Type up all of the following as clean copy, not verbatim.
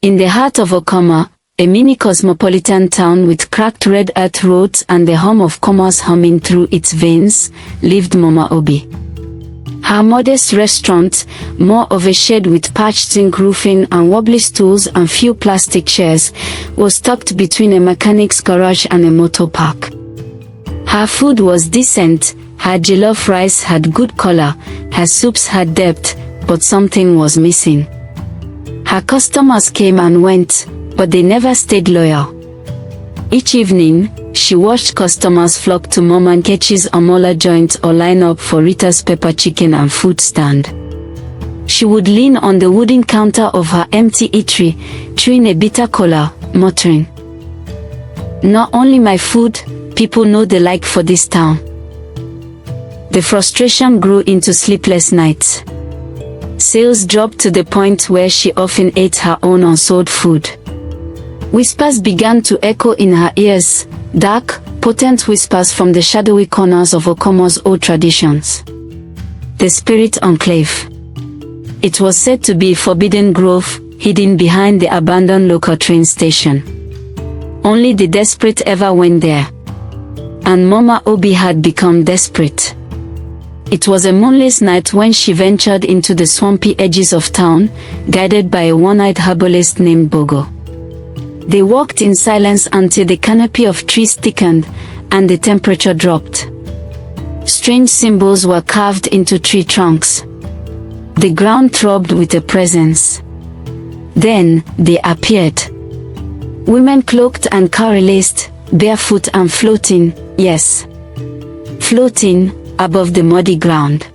In the heart of Okoma, a mini cosmopolitan town with cracked red earth roads and the hum of commerce humming through its veins, lived Mama Obi. Her modest restaurant, more of a shed with patched zinc roofing and wobbly stools and few plastic chairs, was tucked between a mechanic's garage and a motor park. Her food was decent, her jollof rice had good color, her soups had depth, but something was missing. Her customers came and went, but they never stayed loyal. Each evening, she watched customers flock to Mama Nkechi's Amola joint or line up for Rita's pepper chicken and food stand. She would lean on the wooden counter of her empty eatery, chewing a bitter cola, muttering, "Not only my food, people know the like for this town." The frustration grew into sleepless nights. Sales dropped to the point where she often ate her own unsold food. Whispers began to echo in her ears, dark, potent whispers from the shadowy corners of Okomo's old traditions. The Spirit Enclave. It was said to be a forbidden grove, hidden behind the abandoned local train station. Only the desperate ever went there. And Mama Obi had become desperate. It was a moonless night when she ventured into the swampy edges of town, guided by a one-eyed herbalist named Bogo. They walked in silence until the canopy of trees thickened and the temperature dropped. Strange symbols were carved into tree trunks. The ground throbbed with a presence. Then they appeared. Women cloaked and cowl-laced, barefoot and floating, yes, floating above the muddy ground.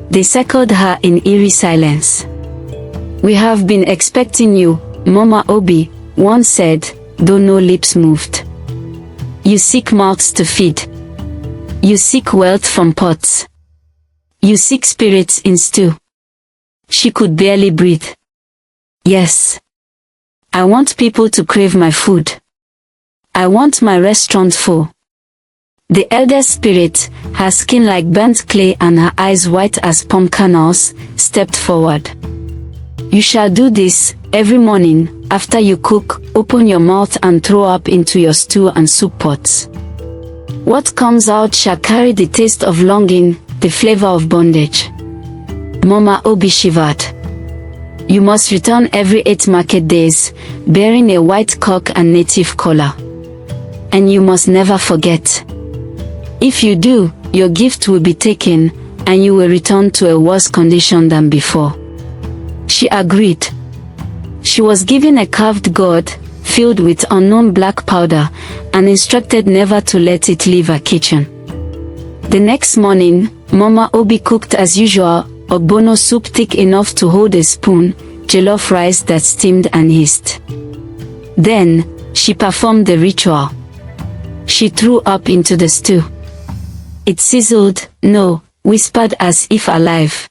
They circled her in eerie silence. "We have been expecting you, Mama Obi," one said, though no lips moved. "You seek mouths to feed. You seek wealth from pots. You seek spirits in stew." She could barely breathe. "Yes. I want people to crave my food. I want my restaurant full." The elder spirit, her skin like burnt clay and her eyes white as palm kernels, stepped forward. "You shall do this, every morning, after you cook, open your mouth and throw up into your stew and soup pots. What comes out shall carry the taste of longing, the flavor of bondage." Mama Obi shivered. "You must return every 8 market days, bearing a white cock and native collar. And you must never forget. If you do, your gift will be taken, and you will return to a worse condition than before." She agreed. She was given a carved gourd, filled with unknown black powder, and instructed never to let it leave her kitchen. The next morning, Mama Obi cooked as usual, ogbono soup thick enough to hold a spoon, jollof rice that steamed and hissed. Then, she performed the ritual. She threw up into the stew. It sizzled, no, whispered as if alive.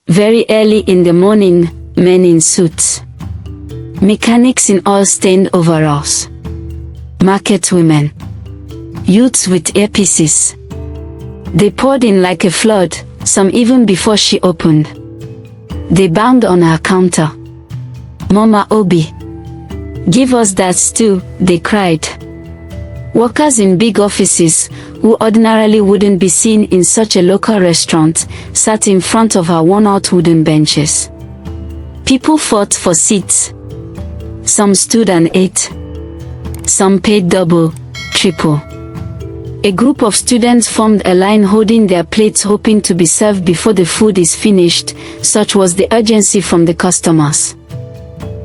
Very early in the morning, men in suits. Mechanics in oil-stained overalls. Market women. Youths with earpieces. They poured in like a flood, some even before she opened. They banged on her counter. "Mama Obi, give us that stew," they cried. Workers in big offices, who ordinarily wouldn't be seen in such a local restaurant, sat in front of her worn-out wooden benches. People fought for seats. Some stood and ate. Some paid double, triple. A group of students formed a line holding their plates hoping to be served before the food is finished, such was the urgency from the customers.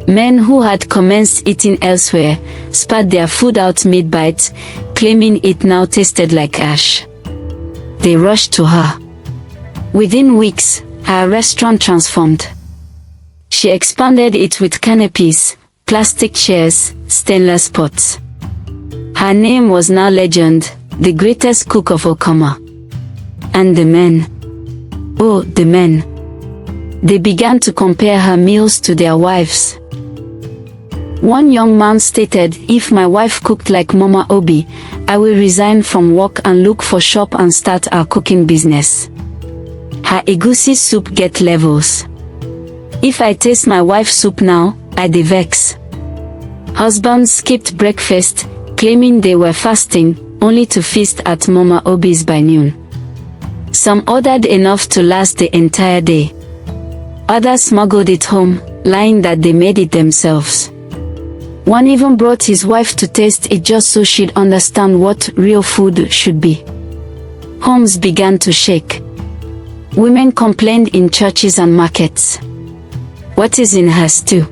Men who had commenced eating elsewhere, spat their food out mid-bite, claiming it now tasted like ash. They rushed to her. Within weeks, her restaurant transformed. She expanded it with canopies, plastic chairs, stainless pots. Her name was now legend, the greatest cook of Okoma. And the men. Oh, the men. They began to compare her meals to their wives. One young man stated, "If my wife cooked like Mama Obi, I will resign from work and look for shop and start our cooking business. Her egusi soup get levels. If I taste my wife's soup now, I dey vex." Husbands skipped breakfast, claiming they were fasting, only to feast at Mama Obi's by noon. Some ordered enough to last the entire day. Others smuggled it home, lying that they made it themselves. One even brought his wife to taste it just so she'd understand what real food should be. Homes began to shake. Women complained in churches and markets. "What is in her stew?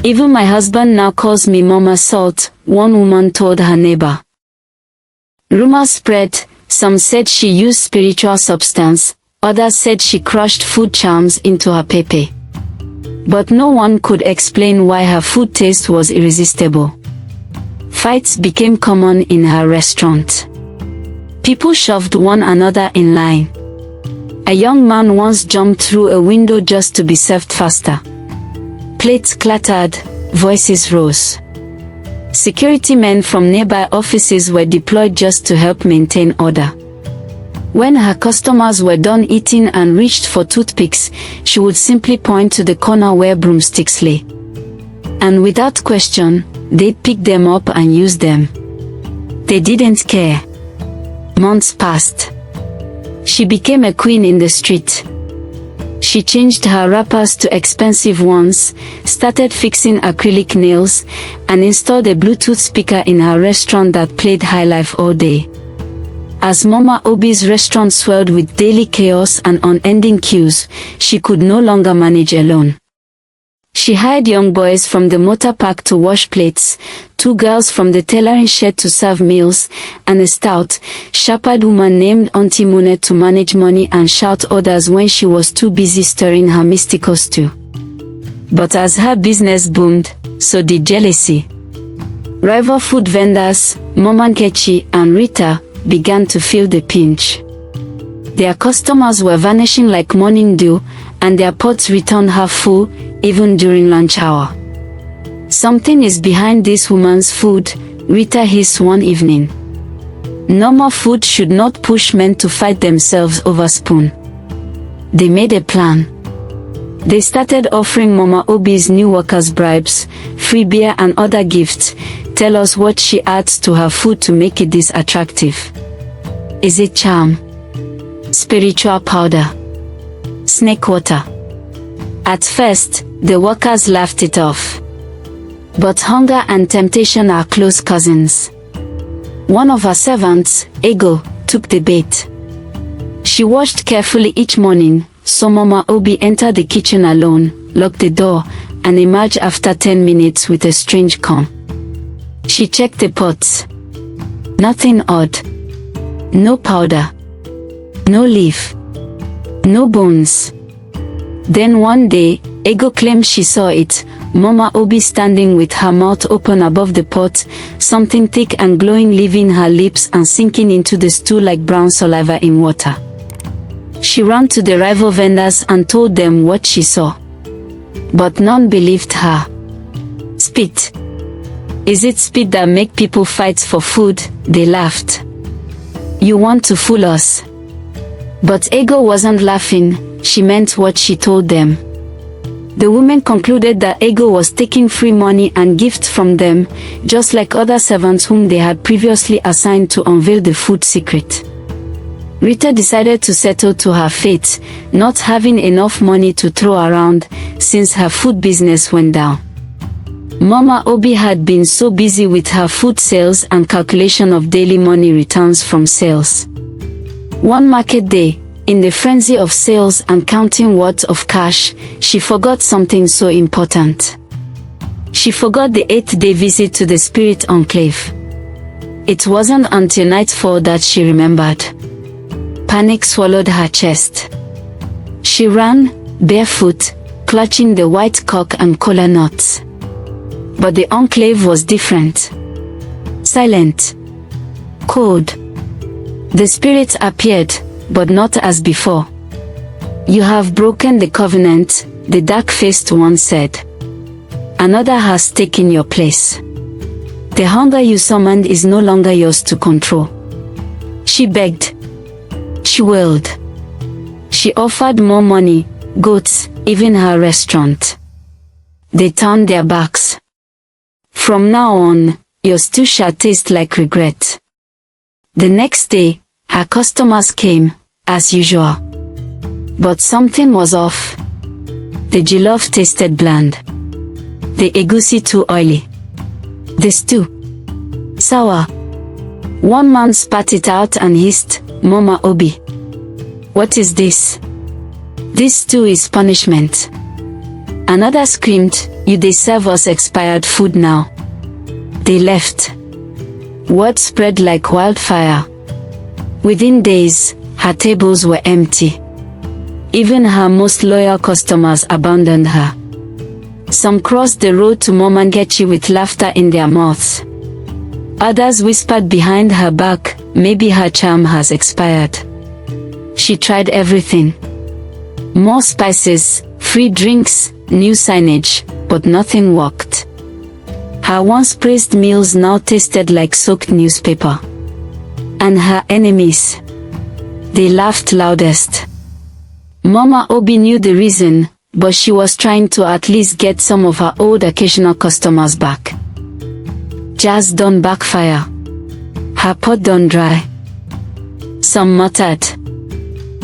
Even my husband now calls me Mama Salt," one woman told her neighbor. Rumors spread. Some said she used spiritual substance, others said she crushed food charms into her pepe. But no one could explain why her food taste was irresistible. Fights became common in her restaurant. People shoved one another in line. A young man once jumped through a window just to be served faster. Plates clattered, voices rose. Security men from nearby offices were deployed just to help maintain order. When her customers were done eating and reached for toothpicks, she would simply point to the corner where broomsticks lay. And without question, they'd pick them up and use them. They didn't care. Months passed. She became a queen in the street. She changed her wrappers to expensive ones, started fixing acrylic nails, and installed a Bluetooth speaker in her restaurant that played highlife all day. As Mama Obi's restaurant swelled with daily chaos and unending queues, she could no longer manage alone. She hired young boys from the motor park to wash plates, 2 girls from the tailoring shed to serve meals, and a stout, sharp-eyed woman named Auntie Monet to manage money and shout orders when she was too busy stirring her mystical stew. But as her business boomed, so did jealousy. Rival food vendors, Mama Nkechi and Rita, began to feel the pinch. Their customers were vanishing like morning dew, and their pots returned half full, even during lunch hour. "Something is behind this woman's food," Rita hissed one evening. Normal food should not push men to fight themselves over spoon. They made a plan. They started offering Mama Obi's new workers bribes, free beer and other gifts. "Tell us what she adds to her food to make it this attractive. Is it charm? Spiritual powder? Snake water?" At first, the workers laughed it off. But hunger and temptation are close cousins. One of her servants, Ego, took the bait. She washed carefully each morning, so Mama Obi entered the kitchen alone, locked the door, and emerged after 10 minutes with a strange calm. She checked the pots. Nothing odd. No powder. No leaf. No bones. Then one day, Ego claimed she saw it, Mama Obi standing with her mouth open above the pot, something thick and glowing leaving her lips and sinking into the stew like brown saliva in water. She ran to the rival vendors and told them what she saw. But none believed her. "Spit. Is it spit that make people fight for food?" they laughed. "You want to fool us." But Ego wasn't laughing, she meant what she told them. The women concluded that Ego was taking free money and gifts from them, just like other servants whom they had previously assigned to unveil the food secret. Rita decided to settle to her fate, not having enough money to throw around, since her food business went down. Mama Obi had been so busy with her food sales and calculation of daily money returns from sales. One market day, in the frenzy of sales and counting wads of cash, she forgot something so important. She forgot the 8th-day visit to the spirit enclave. It wasn't until nightfall that she remembered. Panic swallowed her chest. She ran, barefoot, clutching the white cock and kola nuts. But the enclave was different. Silent. Cold. The spirits appeared, but not as before. "You have broken the covenant," the dark-faced one said. "Another has taken your place. The hunger you summoned is no longer yours to control." She begged. She wailed. She offered more money, goats, even her restaurant. They turned their backs. From now on, your stew shall taste like regret. The next day, her customers came, as usual. But something was off. The jollof tasted bland. The egusi too oily. The stew sour. One man spat it out and hissed, "Mama Obi, what is this? This stew is punishment." Another screamed, "You dey serve us expired food now." They left. Word spread like wildfire. Within days, her tables were empty. Even her most loyal customers abandoned her. Some crossed the road to Momangechi with laughter in their mouths. Others whispered behind her back, "Maybe her charm has expired." She tried everything. More spices, free drinks, new signage, but nothing worked. Her once praised meals now tasted like soaked newspaper. And her enemies, they laughed loudest. Mama Obi knew the reason, but she was trying to at least get some of her old occasional customers back. Just done backfire. Her pot done dry. Some muttered.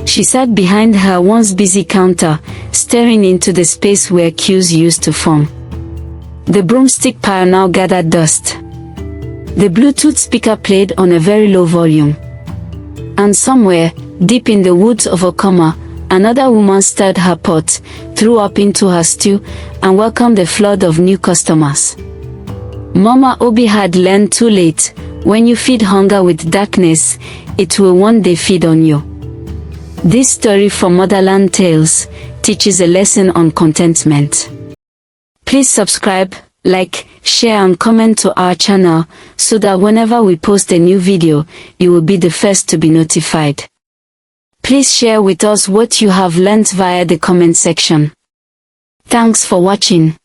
She sat behind her once busy counter, staring into the space where queues used to form. The broomstick pile now gathered dust. The Bluetooth speaker played on a very low volume. And somewhere, deep in the woods of Okoma, another woman stirred her pot, threw up into her stew, and welcomed a flood of new customers. Mama Obi had learned too late, when you feed hunger with darkness, it will one day feed on you. This story from Motherland Tales teaches a lesson on contentment. Please subscribe, like, share and comment to our channel, so that whenever we post a new video, you will be the first to be notified. Please share with us what you have learnt via the comment section. Thanks for watching.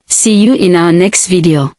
See you in our next video.